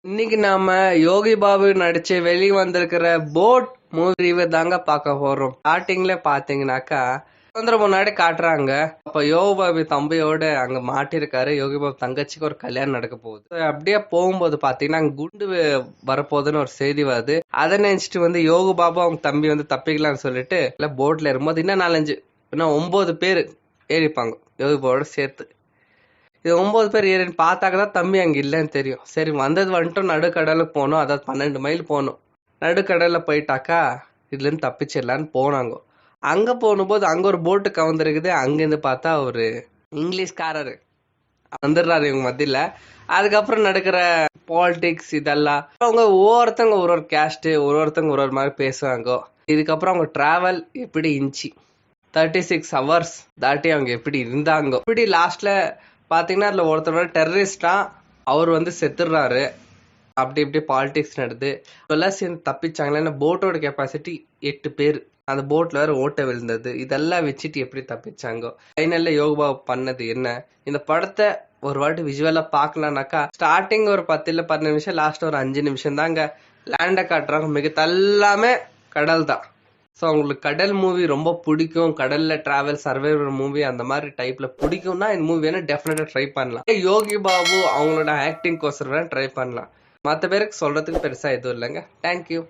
இன்னைக்கு நாம யோகி பாபு நடிச்சு வெளிய வந்திருக்கிற போட் மூவி தாங்க பார்க்க போறோம். ஸ்டார்டிங்ல பாத்தீங்கன்னாக்கா கொஞ்சம் முன்னாடி காட்டுறாங்க. அப்ப யோகி பாபு தம்பியோட அங்க மாட்டிருக்காரு. யோகி பாபு தங்கச்சிக்கு ஒரு கல்யாணம் நடக்க போகுது. அப்படியே போகும்போது பாத்தீங்கன்னா அங்க குண்டு வரப்போகுதுன்னு ஒரு செய்தி வருது. அதை நினைச்சிட்டு வந்து யோகி பாபு அவங்க தம்பி வந்து தப்பிக்கலாம்னு சொல்லிட்டு போட்ல இருக்கும்போது இன்னும் 9 பேர் ஏறிப்பாங்க யோகி பாபோட சேர்த்து. இது 9 பேர் ஏறின்னு பார்த்தாக்கதான் தம்பி அங்க இல்லைன்னு தெரியும். சரி வந்தது வந்துட்டு நடுக்கடலுக்கு போனோம். அதாவது 12 மைல் போகணும். நடுக்கடல்ல போயிட்டாக்கா இதுல இருந்து தப்பிச்சிடலான்னு போனாங்க. அங்க போகும்போது அங்க ஒரு போட்டு கவுந்திருக்குது. அங்கிருந்து பார்த்தா ஒரு இங்கிலீஷ்காரரு வந்துடுறாரு இவங்க மத்தியில. அதுக்கப்புறம் நடக்கிற பாலிடிக்ஸ் இதெல்லாம் அவங்க ஒவ்வொருத்தவங்க ஒரு கேஸ்ட் ஒருத்தவங்க ஒரு மாதிரி பேசுவாங்க. இதுக்கப்புறம் அவங்க டிராவல் எப்படி இருந்துச்சு, 36 hours தாட்டி அவங்க எப்படி இருந்தாங்க. இப்படி லாஸ்ட்ல பாத்தீங்கன்னா அதுல ஒருத்தரோட டெரரிஸ்டா அவர் வந்து செத்துடுறாரு. அப்படி இப்படி பாலிடிக்ஸ் நடந்து எல்லாம் சேர்ந்து தப்பிச்சாங்களா. போட்டோட கெப்பாசிட்டி 8 பேர். அந்த போட்ல வேற ஓட்ட விழுந்தது. இதெல்லாம் வச்சுட்டு எப்படி தப்பிச்சாங்க. ஃபைனல்ல யோகா பண்ணது என்ன, இந்த படத்தை ஒரு வாட்டி விஜுவலா பாக்கலாம்னாக்கா ஸ்டார்டிங் ஒரு 10 இல்ல 15 நிமிஷம், லாஸ்ட் ஒரு 5 நிமிஷம் தாங்க லேண்ட காட்டுறாங்க. மிகத்த எல்லாமே கடல் தான். ஸோ அவங்களுக்கு கடல் மூவி ரொம்ப பிடிக்கும், கடல்ல டிராவல் சர்வைவர் மூவி அந்த மாதிரி டைப்ல பிடிக்கும்னா இந்த மூவி வேணா டெஃபினட்டா ட்ரை பண்ணலாம். யோகி பாபு அவங்களோட ஆக்டிங் கோசரம் வேணா ட்ரை பண்ணலாம். மற்ற பேருக்கு சொல்றதுக்கு பெருசா எதுவும் இல்லைங்க. தேங்க்யூ.